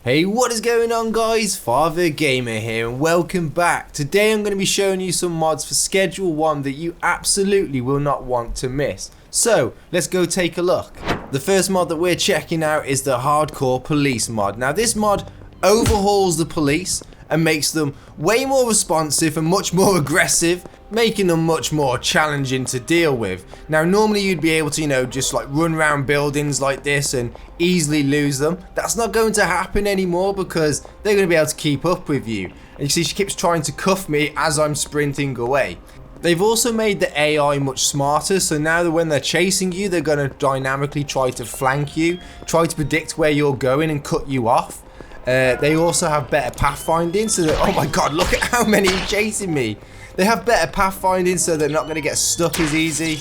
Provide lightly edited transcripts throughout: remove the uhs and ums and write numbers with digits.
Hey, what is going on guys? Father Gamer here and welcome back. Today I'm going to be showing you some mods for Schedule 1 that you absolutely will not want to miss. So, let's go take a look. The first mod that we're checking out is the Hardcore Police mod. Now this mod overhauls the police and makes them way more responsive and much more aggressive, making them much more challenging to deal with. Now normally you'd be able to, just like run around buildings like this and easily lose them. That's not going to happen anymore because they're going to be able to keep up with you. And you see she keeps trying to cuff me as I'm sprinting away. They've also made the AI much smarter, so now that when they're chasing you, they're going to dynamically try to flank you, try to predict where you're going and cut you off. They also have better pathfinding, so that, oh my god, look at how many are chasing me. They have better pathfinding so they're not going to get stuck as easy.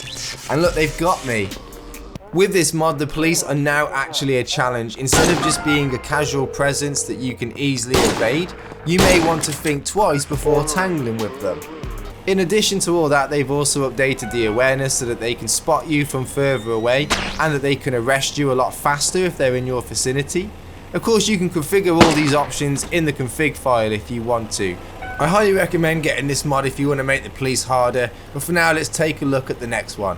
And look, they've got me. With this mod, the police are now actually a challenge. Instead of just being a casual presence that you can easily evade, you may want to think twice before tangling with them. In addition to all that, they've also updated the awareness so that they can spot you from further away and that they can arrest you a lot faster if they're in your vicinity. Of course, you can configure all these options in the config file if you want to. I highly recommend getting this mod if you want to make the police harder, but for now let's take a look at the next one.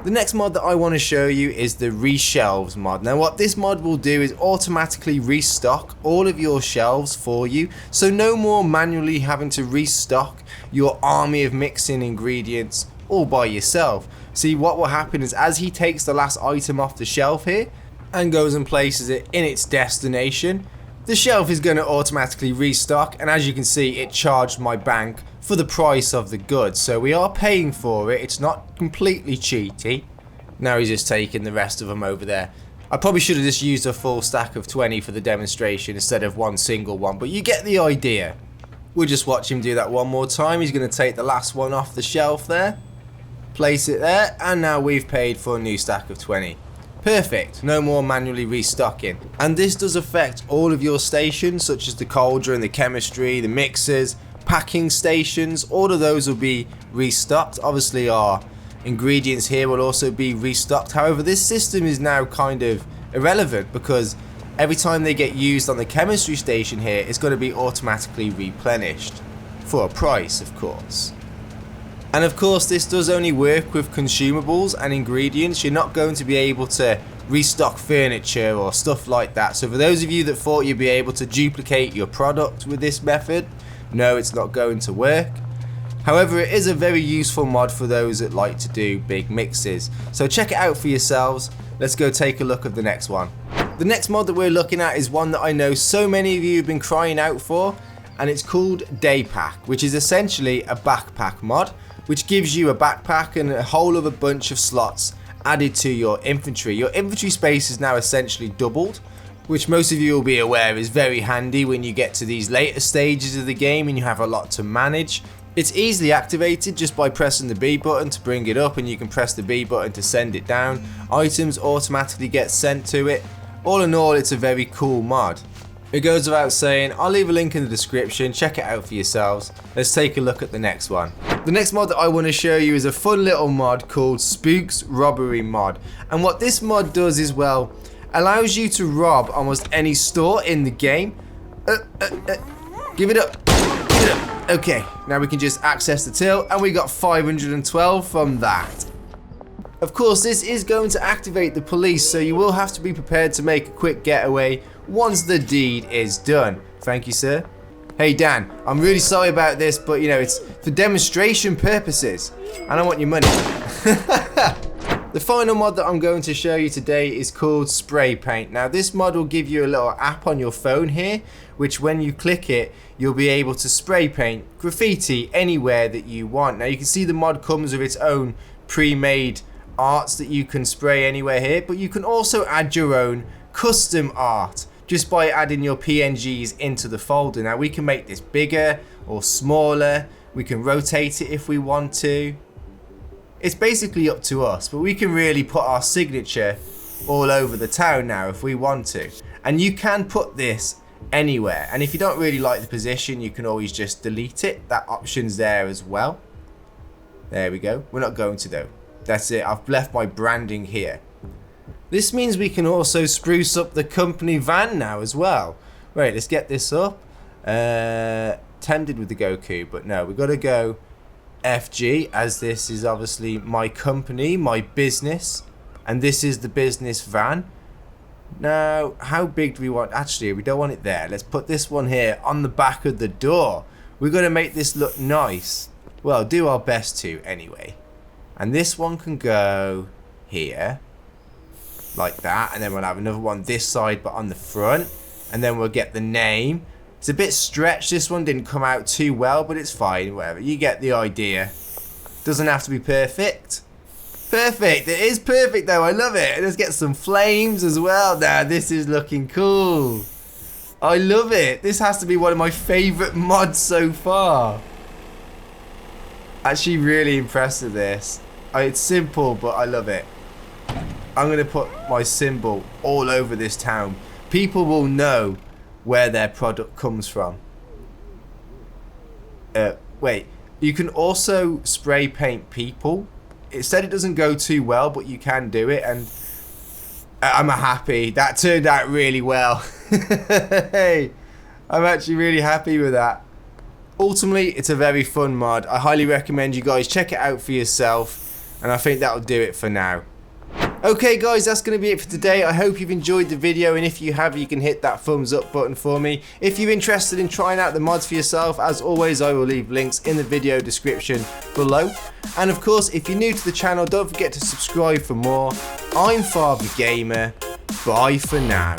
The next mod that I want to show you is the reshelves mod. Now what this mod will do is automatically restock all of your shelves for you, so no more manually having to restock your army of mixing ingredients all by yourself. See, what will happen is as he takes the last item off the shelf here and goes and places it in its destination, the shelf is going to automatically restock, and as you can see it charged my bank for the price of the goods, so we are paying for it. It's not completely cheaty. Now he's just taking the rest of them over there. I probably should have just used a full stack of 20 for the demonstration instead of one single one, but you get the idea. We'll just watch him do that one more time. He's going to take the last one off the shelf there, place it there, and now we've paid for a new stack of 20. Perfect, no more manually restocking. And this does affect all of your stations, such as the cauldron, the chemistry, the mixers, packing stations. All of those will be restocked. Obviously our ingredients here will also be restocked. However, this system is now kind of irrelevant because every time they get used on the chemistry station here, it's going to be automatically replenished for a price, of course. And of course this does only work with consumables and ingredients. You're not going to be able to restock furniture or stuff like that. So for those of you that thought you'd be able to duplicate your product with this method, no, it's not going to work. However, it is a very useful mod for those that like to do big mixes. So check it out for yourselves. Let's go take a look at the next one. The next mod that we're looking at is one that I know so many of you have been crying out for, and it's called Day Pack, which is essentially a backpack mod, which gives you a backpack and a whole other bunch of slots added to your inventory. Your inventory space is now essentially doubled, which most of you will be aware is very handy when you get to these later stages of the game and you have a lot to manage. It's easily activated just by pressing the B button to bring it up, and you can press the B button to send it down. Items automatically get sent to it. All in all, it's a very cool mod. It goes without saying, I'll leave a link in the description, check it out for yourselves. Let's take a look at the next one. The next mod that I want to show you is a fun little mod called Spook's Robbery mod. And what this mod does is, well, allows you to rob almost any store in the game. Give it up. Give it up. Okay, now we can just access the till, and we got 512 from that. Of course, this is going to activate the police, so you will have to be prepared to make a quick getaway once the deed is done. Thank you, sir. Hey Dan, I'm really sorry about this, but it's for demonstration purposes, and I want your money. The final mod that I'm going to show you today is called Spray Paint. Now this mod will give you a little app on your phone here, which when you click it, you'll be able to spray paint graffiti anywhere that you want. Now you can see the mod comes with its own pre-made arts that you can spray anywhere here, but you can also add your own custom art just by adding your PNGs into the folder. Now we can make this bigger or smaller, we can rotate it if we want to. It's basically up to us, but we can really put our signature all over the town now if we want to. And you can put this anywhere, and if you don't really like the position, you can always just delete it. That option's there as well. There we go. We're not going to though. That's it, I've left my branding here. This means we can also spruce up the company van now as well, Right, let's get this up. Tempted with the Goku, but no, we've got to go FG, as this is obviously my company, my business, and this is the business van. Now, how big do we want? Actually, we don't want it there. Let's put this one here on the back of the door. We've got to make this look nice. Well, do our best to anyway. And this one can go here, like that, and then we'll have another one this side but on the front, and then we'll get the name. It's a bit stretched. This one didn't come out too well, but it's fine, whatever. You get the idea. Doesn't have to be perfect. Perfect. It is perfect though. I love it. Let's get some flames as well. Now this is looking cool. I love it. This has to be one of my favorite mods so far. Actually really impressed with this. It's simple, but I love it. I'm going to put my symbol all over this town. People will know where their product comes from. Wait, you can also spray paint people. It said it doesn't go too well, but you can do it, and I'm happy. That turned out really well. Hey, I'm actually really happy with that. Ultimately, it's a very fun mod. I highly recommend you guys check it out for yourself, and I think that'll do it for now. Okay guys, that's going to be it for today. I hope you've enjoyed the video, and if you have, you can hit that thumbs up button for me. If you're interested in trying out the mods for yourself, as always, I will leave links in the video description below. And of course, if you're new to the channel, don't forget to subscribe for more. I'm Father Gamer. Bye for now.